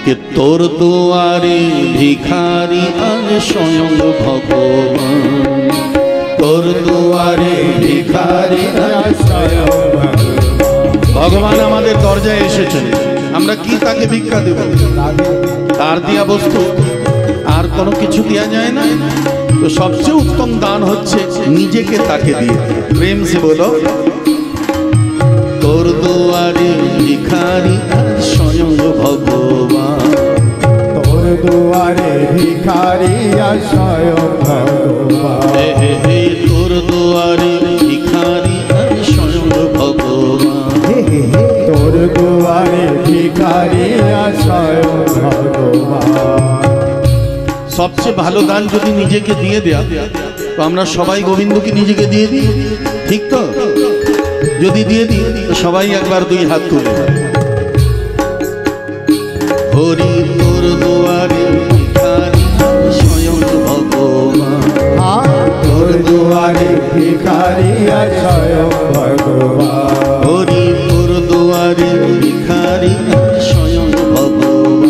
कि तोर दुआरे भिखारी आज स्वयं भगवान तोर दुआरे भिखारी आज स्वयं भगवान आमादेर दरजाय एसेछेन आमरा कि ताके भिक्षा देब तार दिया बस्तु आर कोनो किछु दिया जाए ना तो सबचेये उत्तम दान होच्छे निजेके ताके दिए प्रेम से बोलो तोर दुआरे भिखारी स्वयं भगवान तोर दुआरे भिखारी स्वयं भगवान तोर दुआरे भिखारी स्वयं भगवान तोर दुआरे भिखारी स्वयं भगवान सबचेये भालो दान यदि निजेके दिए देया तो आमरा सबाई गोविंदके निजेके दिए दी ठीक तो यदि दिए दी तो सबाई एकबार दुई हाथ तुले हरि तोर दुआरे भिखारी स्वयं भगवान तोर दुआरे भिखारी स्वयं भगवान हरि तोर दुआरे भिखारी स्वयं भगवान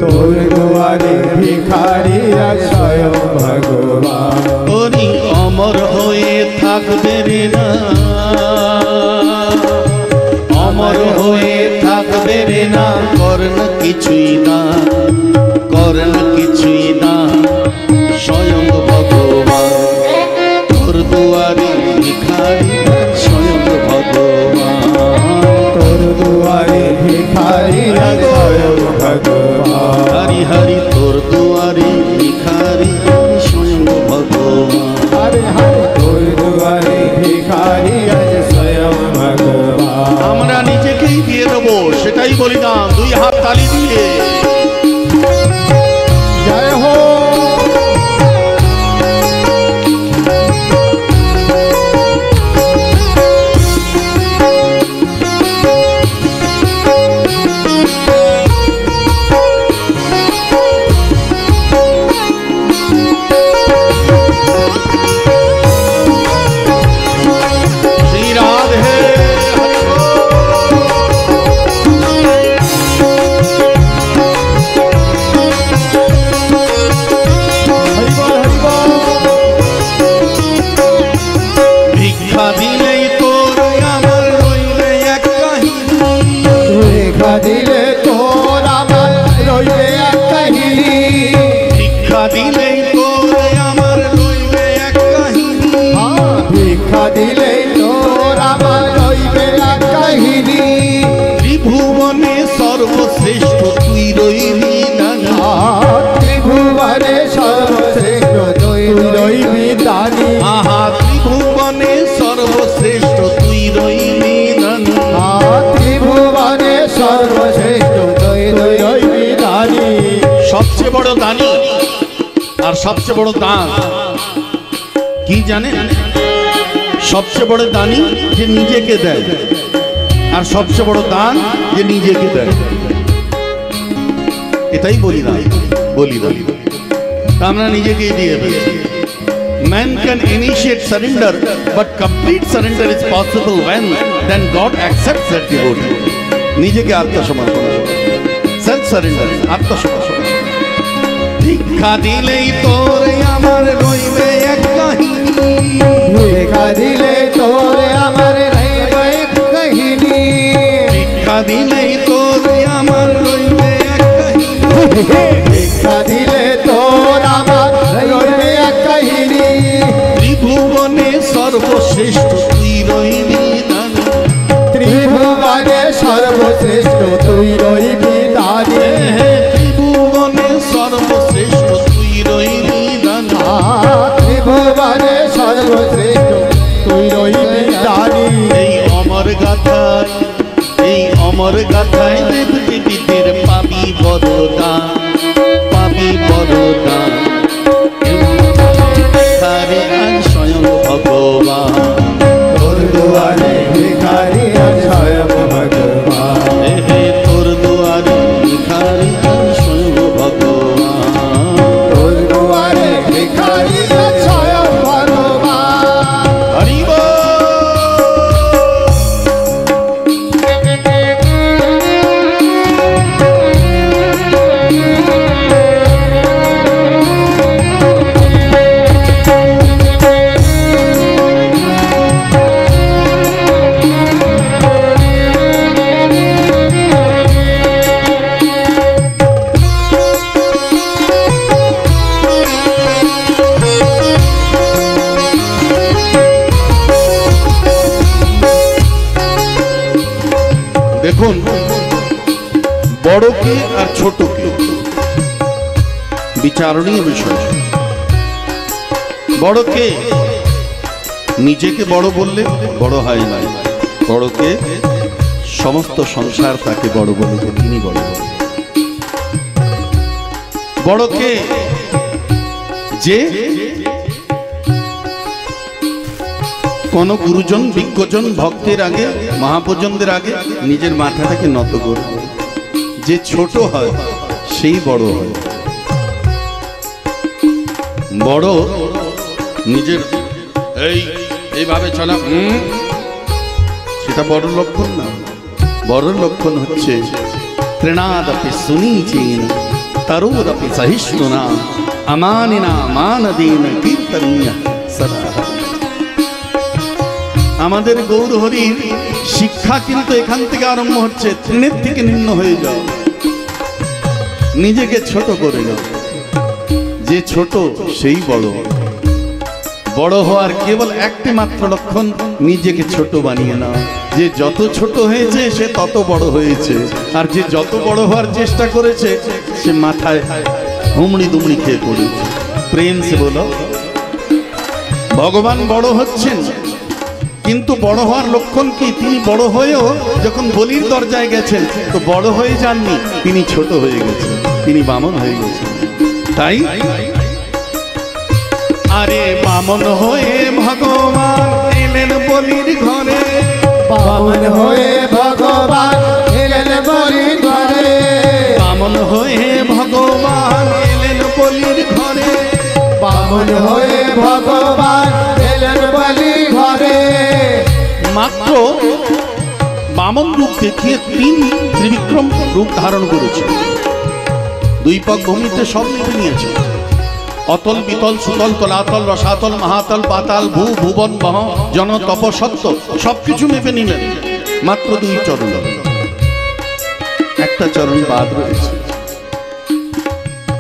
तोर दुआरे भिखारी स्वयं भगवान हरि अमर होए थाकबे रे ना अमर होए थाकबे रे ना करन किछुई ना स्वयं भगवान तोर दुआरे भिखारी स्वयं भगवान तोर दुआरे भिखारी स्वयं भगवान हरि हरि तोर दुआरे भिखारी स्वयं भगवान हरि हरि तोर दुआरे भिखारी स्वयं भगवान আমরা নিজেকেই দিয়ে দেব সেটাই বলিদান দুই হাত তালি দিয়ে जय हो श्री राधे भिक्षा दिलेই তোর আমার রইবে এক কাহিনী भिक्षा दिले तोर আমার রইবে এক কাহিনী भिक्षा दिलेই তোর আমার রইবে এক কাহিনী भिक्षा दिले तोर আমার রইবে এক কাহিনী ত্রিভুবনে সর্বশ্রেষ্ঠ তুই রইবি দানি ত্রিভুবনে সর্বশ্রেষ্ঠ তুই রইবি দানি আহা ত্রিভুবনে সর্বশ্রেষ্ঠ তুই রইবি দানি ত্রিভুবনে সর্বশ্রেষ্ঠ তুই রইবি দানি সবচেয়ে বড় দানি আর সবচেয়ে বড় দান কি জানেন সবচেয়ে বড় দানি যে নিজেকে দেয় আর সবচেয়ে বড় দান যে নিজেকে দেয় এটাই বলি আমরা নিজেকেই দিয়ে দিই Man can initiate surrender, but complete surrender is possible when then God accepts that devotee. নিজেকে আত্মসমর্পণ সেলফ সারেন্ডার আত্মসমর্পণ ভিক্ষা দিলেই তোর আমার রইবে এক কাহিনী ভিক্ষা দিলে তোর আমার রইবে এক কাহিনী ভিক্ষা দিলেই তোর আমার রইবে এক কাহিনী ভিক্ষা দিলে তোর আমার রইবে এক কাহিনী ত্রিভুবনে সর্বশ্রেষ্ঠ তুই রইবি দানি ত্রিভুবনে সর্বশ্রেষ্ঠ তুই রইবি দানি ত্রিভুবনে সর্বশ্রেষ্ঠ তুই রইবি দানি ত্রিভুবনে সর্বশ্রেষ্ঠ তুই রইবি দানি এই অমর গাথায় দেব দেবীদের পাবি বরদান ভিখারি আজ স্বয়ং ভগবান বড়কে আর ছোটকে বিচারণীয় বিষয়। বড়কে নিজেকে বড় বললে বড় হয় না, বড়কে সমস্ত সংসার তাকে বড় বলবে, তিনি বড় বলবে। বড়কে যে কোন গুরুজন বিজ্ঞজন ভক্তের আগে মহাপূজনদের আগে নিজের মাথাটাকে নত করবে। যে ছোট হয় সেই বড় হয়। বড় নিজের এইভাবে চলা সেটা বড় লক্ষণ না। বড় লক্ষণ হচ্ছে তৃণাদপি সুনীচেন তরুরপি সহিষ্ণুনা আমানিনা মানদেন কীর্তনীয় সদা। আমাদের গৌর হরির শিক্ষা কিন্তু এখান থেকে আরম্ভ হচ্ছে, তৃণের থেকে নিম্ন হয়ে যাও, নিজেকে ছোট করে যাও। যে ছোট সেই বড়। বড় হওয়ার কেবল একটি মাত্র লক্ষণ, নিজেকে ছোট বানিয়ে নাও। যে যত ছোট হয়েছে সে তত বড় হয়েছে, আর যে যত বড় হওয়ার চেষ্টা করেছে সে মাথায় হুমড়ি দুমড়ি খেয়ে পড়েছে। প্রেম সে বলো, ভগবান বড় হচ্ছেন, কিন্তু বড় হওয়ার লক্ষণ কি? তিনি বড় হয়েও যখন বলির দরজায় গেছেন তো বড় হয়ে যাননি, তিনি ছোট হয়ে গেছেন, তিনি বামন হয়ে গেছেন। তাই আরে বামন হয়ে ভগবান এলেন বলির ঘরে, বামন হয়ে ভগবান এলেন বলির ঘরে, বামন হয়ে ভগবান এলেন বলির ঘরে, বামন হয়ে ভগবান এলেন বলির ঘরে। মাত্র বামন রূপ দেখিয়ে তিন ত্রিবিক্রম রূপ ধারণ করেছে। দুই পাক ভূমিতে সব লিখে নিয়েছে। অতল বিতল সুতল তলাতল রসাতল মহাতল পাতাল ভূ ভুবন বহ জন তপ সত্য সবকিছু মেপে নিলেন। মাত্র দুই চরণ, একটা চরণ বাদ রয়েছে।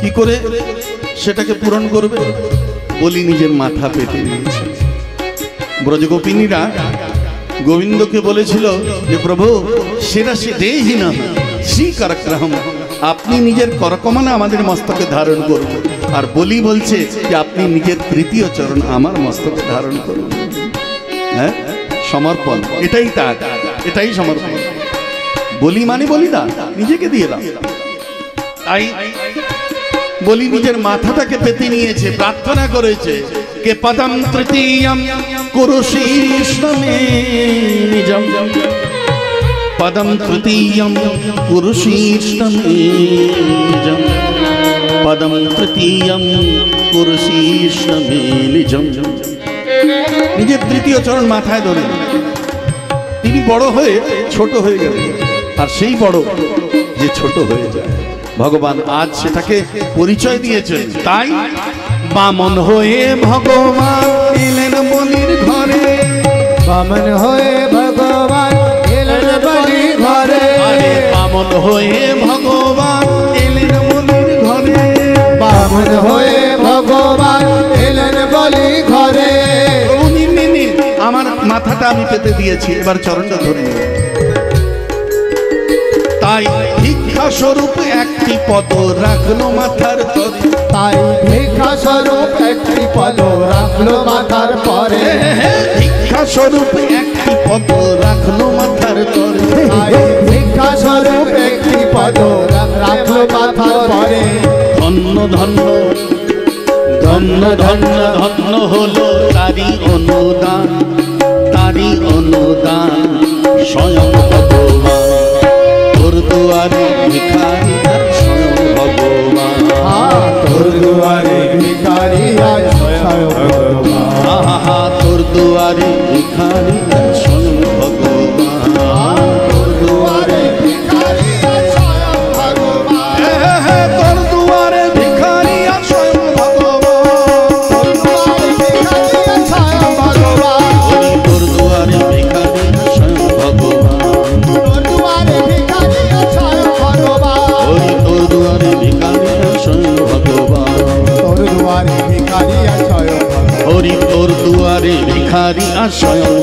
কি করে সেটাকে পূরণ করবে? বলি নিজের মাথা পেতে নিয়েছে। ব্রজগোপিনীরা গোবিন্দকে বলেছিল যে প্রভু সেরা সে দেহি না শ্রী করগ্রহম, আপনি নিজের করকমানা আমাদের মস্তকে ধারণ করুন। আর বলি বলছে যে আপনি নিজের তৃতীয় চরণ আমার মস্তকে ধারণ করুন। হ্যাঁ, সমর্পণ, এটাই তার, এটাই সমর্পণ। বলি মানে বলিদান, নিজেকে দিয়ে দাও। তাই বলি নিজের মাথাটাকে পেতে নিয়েছে, প্রার্থনা করেছে কে পদম তৃতীয়ম কুরুশীষ্ণমে নিজম, পদম তৃতীয়ম কুরুশীষ্ণমে নিজম, পদম তৃতীয়ম কুরুশীষ্ণমে নিজম। নিজের তৃতীয় চরণ মাথায় ধরে তিনি বড় হয়ে ছোট হয়ে গেলেন। আর সেই বড় যে ছোট হয়ে যায়, ভগবান আজ সেটাকে পরিচয় দিয়েছেন। তাই বামন হয়ে ভগবান এলেন বলির ঘরে, বামন হয়ে ভগবান এলেন বলির ঘরে, বামন হয়ে ভগবান এলেন বলির ঘরে, বামন হয়ে ভগবান এলেন বলির ঘরে। আমার মাথাটা আমি পেতে দিয়েছি, এবার চরণটা ধরে নিন। তাই ভিক্ষা স্বরূপ একটি পদ রাখলো মাথার তরে, তাই ভিক্ষা স্বরূপ একটি পদ রাখলো মাথার পরে, ভিক্ষা স্বরূপ একটি পদ রাখলো মাথার তরে, তাই ভিক্ষা স্বরূপ একটি পদ রাখলো মাথার পরে। ধন্য ধন্য ধন্য ধন্য ধন্য হলো তারি অনুদান, তারি অনুদান স্বয়ং ভগবান। তোর দুয়ারে ভিখারি আর স্বয়ং ভগবান, তোর দুয়ারে ভিখারি আর স্বয়ং ভগবান, তোর দুয়ারে ভিখারি আর স্বয়ং ভগবান, তোর দুয়ারে ভিখারি আর স্বয়ং ভগবান, তোর দুয়ারে ভিখারি আর স্বয়ং ভগবান, তোর দুয়ারে ভিখারি আর স্বয়ং ভগবান, তোর দুয়ারে ভিখারি আর স্বয়ং ভগবান, তোর দুয়ারে ভিখারি আর স্বয়ং ভগবান, তোর দুয়ারে ভিখারি আর স্বয়ং ভগবান, হরি তোর দুয়ারে ভিখারি আর স্বয়ং